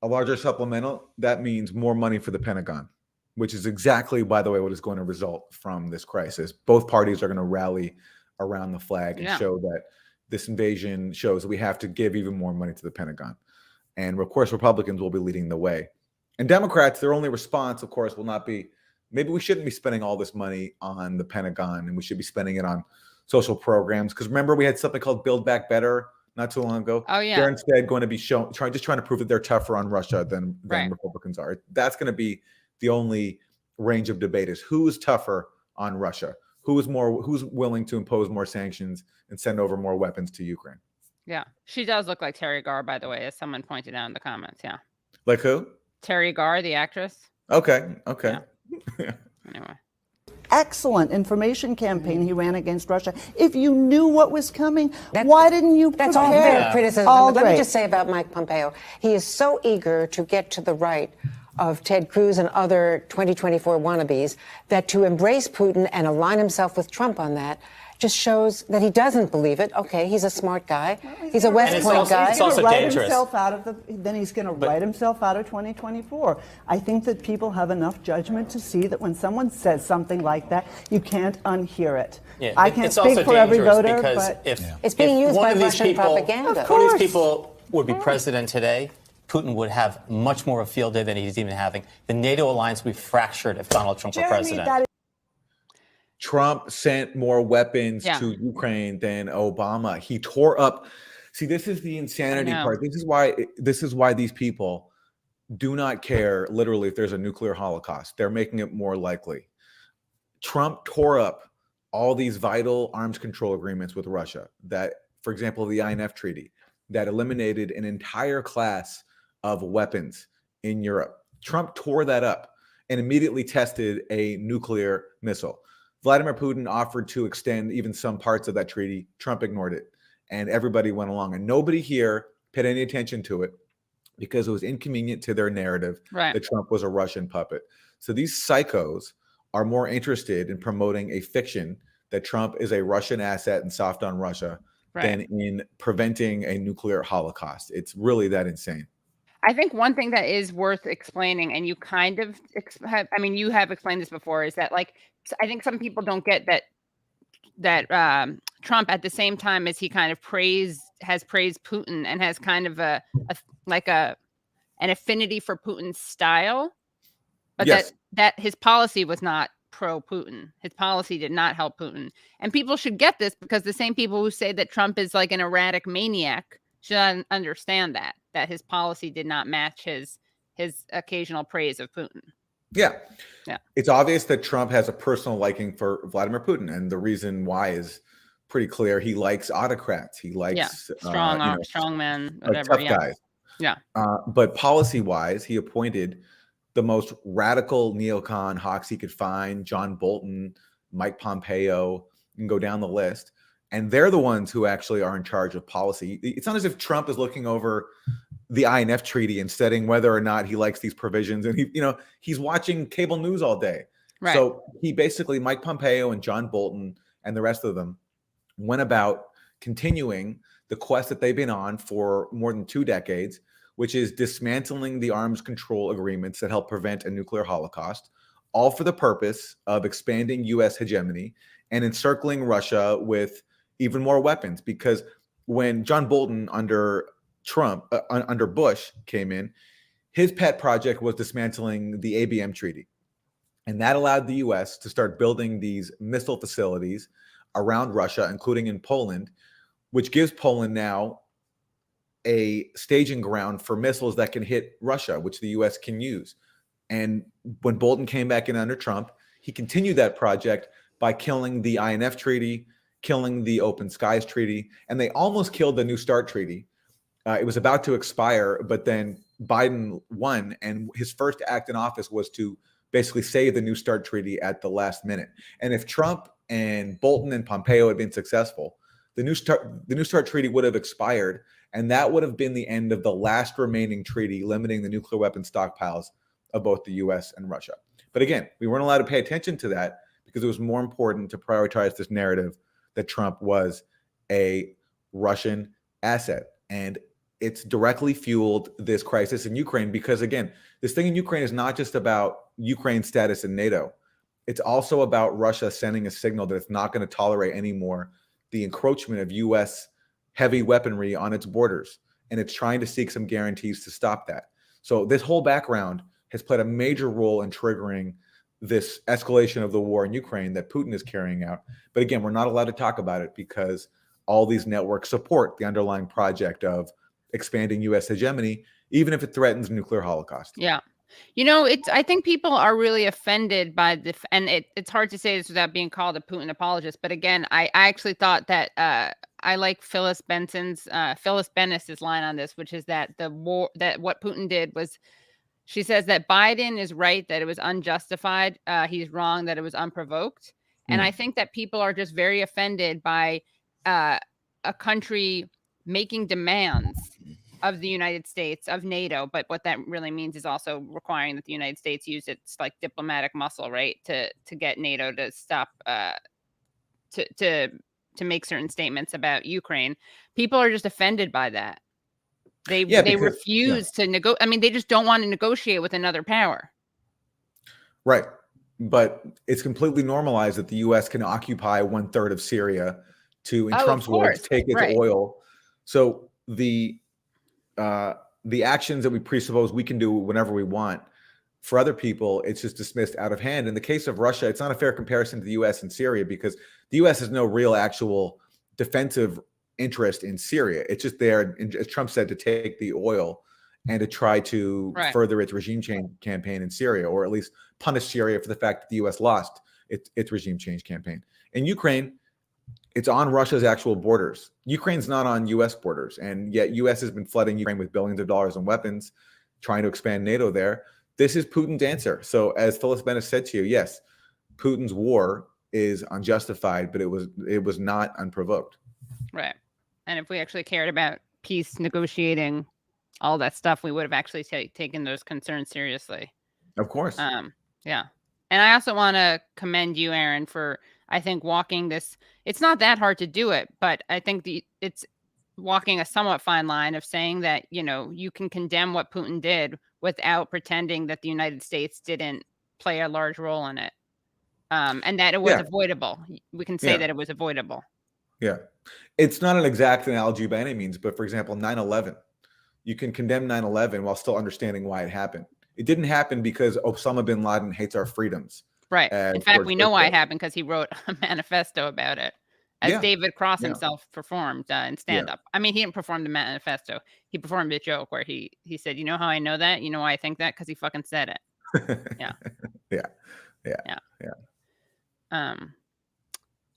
A larger supplemental, that means more money for the Pentagon, which is exactly, by the way, what is going to result from this crisis. Both parties are going to rally around the flag and show that this invasion shows that we have to give even more money to the Pentagon. And of course, Republicans will be leading the way. And Democrats, their only response, of course, will not be, maybe we shouldn't be spending all this money on the Pentagon and we should be spending it on social programs. Because remember, we had something called Build Back Better not too long ago. Oh, yeah. They're instead going to be trying to prove that they're tougher on Russia than Republicans are. That's going to be the only range of debate is who's tougher on Russia, who's willing to impose more sanctions and send over more weapons to Ukraine. Yeah, she does look like Terry Garr, by the way, as someone pointed out in the comments. Yeah. Like who? Terry Garr, the actress. Okay. Yeah. Anyway. Excellent information campaign he ran against Russia. If you knew what was coming, why didn't you prepare? That's all fair criticism. Let me just say about Mike Pompeo, he is so eager to get to the right of Ted Cruz and other 2024 wannabes that to embrace Putin and align himself with Trump on that just shows that he doesn't believe it. Okay, he's a smart guy. He's a West Point guy. It's also dangerous. Then he's going to write himself out of 2024. I think that people have enough judgment to see that when someone says something like that, you can't unhear it. Yeah, I can't speak for every voter, but it's being used by Russian propaganda. Of course. One of these people would be president today. Putin would have much more of a field day than he's even having. The NATO alliance would be fractured if Donald Trump were president. Trump sent more weapons to Ukraine than Obama. He tore up. See, this is the insanity part. This is why these people do not care, literally, if there's a nuclear holocaust. They're making it more likely. Trump tore up all these vital arms control agreements with Russia that, for example, the INF Treaty, that eliminated an entire class of weapons in Europe. Trump tore that up and immediately tested a nuclear missile. Vladimir Putin offered to extend even some parts of that treaty. Trump ignored it, and everybody went along. And nobody here paid any attention to it because it was inconvenient to their narrative that Trump was a Russian puppet. So these psychos are more interested in promoting a fiction that Trump is a Russian asset and soft on Russia than in preventing a nuclear holocaust. It's really that insane. I think one thing that is worth explaining, and you kind of, you have explained this before, is that like, I think some people don't get that Trump, at the same time as he kind of has praised Putin and has kind of an affinity for Putin's style, but that his policy was not pro-Putin. His policy did not help Putin. And people should get this, because the same people who say that Trump is like an erratic maniac should understand that his policy did not match his occasional praise of Putin. Yeah. It's obvious that Trump has a personal liking for Vladimir Putin, and the reason why is pretty clear. He likes autocrats. He likes strong men, whatever. Tough guys. Yeah. But policy-wise, he appointed the most radical neocon hawks he could find: John Bolton, Mike Pompeo. You can go down the list. And they're the ones who actually are in charge of policy. It's not as if Trump is looking over the INF Treaty and studying whether or not he likes these provisions. And he's watching cable news all day. Right. So he basically, Mike Pompeo and John Bolton and the rest of them, went about continuing the quest that they've been on for more than 2 decades, which is dismantling the arms control agreements that help prevent a nuclear holocaust, all for the purpose of expanding U.S. hegemony and encircling Russia with even more weapons. Because when John Bolton under Bush came in, his pet project was dismantling the ABM Treaty. And that allowed the U.S. to start building these missile facilities around Russia, including in Poland, which gives Poland now a staging ground for missiles that can hit Russia, which the U.S. can use. And when Bolton came back in under Trump, he continued that project by killing the INF Treaty, killing the Open Skies Treaty, and they almost killed the New START Treaty. It was about to expire, but then Biden won, and his first act in office was to basically save the New START Treaty at the last minute. And if Trump and Bolton and Pompeo had been successful, the New START Treaty would have expired, and that would have been the end of the last remaining treaty limiting the nuclear weapon stockpiles of both the U.S. and Russia. But again, we weren't allowed to pay attention to that because it was more important to prioritize this narrative that Trump was a Russian asset. And it's directly fueled this crisis in Ukraine because, again, this thing in Ukraine is not just about Ukraine's status in NATO. It's also about Russia sending a signal that it's not going to tolerate anymore the encroachment of U.S. heavy weaponry on its borders. And it's trying to seek some guarantees to stop that. So this whole background has played a major role in triggering this escalation of the war in Ukraine that Putin is carrying out. But again, we're not allowed to talk about it because all these networks support the underlying project of expanding U.S. hegemony, even if it threatens nuclear holocaust. Yeah. I think people are really offended by it's hard to say this without being called a Putin apologist. But again, I actually thought that I like Phyllis Bennis's line on this, which is that what Putin did was, she says that Biden is right, that it was unjustified. He's wrong, that it was unprovoked. And I think that people are just very offended by a country making demands of the United States, of NATO. But what that really means is also requiring that the United States use its like diplomatic muscle, right, to get NATO to stop, to make certain statements about Ukraine. People are just offended by that. They refuse to negotiate. I mean, they just don't want to negotiate with another power. Right. but it's completely normalized that the U.S. can occupy 1/3 of Syria to, in Oh, of Trump's words, course. take its Right. oil. So the actions that we presuppose we can do whenever we want, for other people, it's just dismissed out of hand. In the case of Russia, it's not a fair comparison to the U.S. and Syria because the U.S. has no real actual defensive interest in Syria. It's just there, as Trump said, to take the oil and to try to further its regime change campaign in Syria, or at least punish Syria for the fact that the U.S. lost its regime change campaign. In Ukraine, it's on Russia's actual borders. Ukraine's not on U.S. borders, and yet U.S. has been flooding Ukraine with billions of dollars in weapons, trying to expand NATO there. This is Putin's answer. So, as Phyllis Bennett said to you, yes, Putin's war is unjustified, but it was not unprovoked. Right. And if we actually cared about peace, negotiating, all that stuff, we would have actually taken those concerns seriously. Of course. Yeah. And I also want to commend you, Aaron, for, I think, walking this. It's not that hard to do it, but I think it's walking a somewhat fine line of saying that, you can condemn what Putin did without pretending that the United States didn't play a large role in it. And that it was avoidable. We can say that it was avoidable. Yeah. It's not an exact analogy by any means, but for example, 9/11, you can condemn 9/11 while still understanding why it happened. It didn't happen because Osama bin Laden hates our freedoms. Right. In fact, we know why it happened because he wrote a manifesto about it, as David Cross himself performed in stand-up. I mean, he didn't perform the manifesto. He performed a joke where he said, "You know how I know that? You know why I think that? Because he fucking said it." Yeah. Yeah.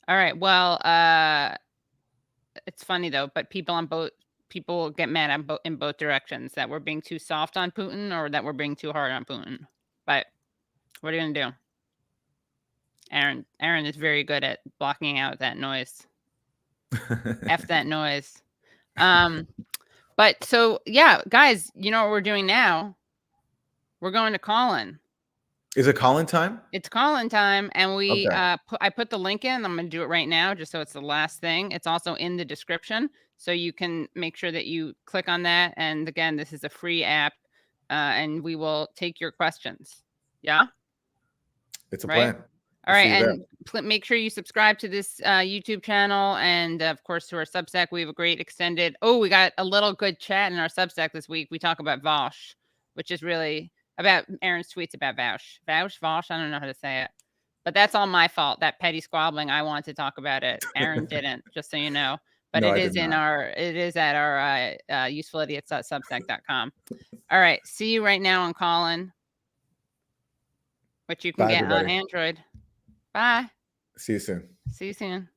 All right. Well, it's funny though, but people get mad in both directions, that we're being too soft on Putin or that we're being too hard on Putin. But what are you gonna do? Aaron is very good at blocking out that noise. F that noise. But so yeah, guys, you know what we're doing now? We're going to call-in. Is it call-in time? It's call-in time, and we I put the link in. I'm going to do it right now, just so it's the last thing. It's also in the description, so you can make sure that you click on that. And again, this is a free app, and we will take your questions. Yeah, it's a plan. All right, and make sure you subscribe to this YouTube channel, and of course to our Substack. We have a great extended. Oh, we got a little good chat in our Substack this week. We talk about Vosh, which is really about Aaron's tweets about Vosh. Vosh. I don't know how to say it, but that's all my fault. That petty squabbling. I wanted to talk about it. Aaron didn't, just so you know. But no, it is at our usefulidiots.substack.com. All right, see you right now on Callin, which you can get on Android. Bye. See you soon. See you soon.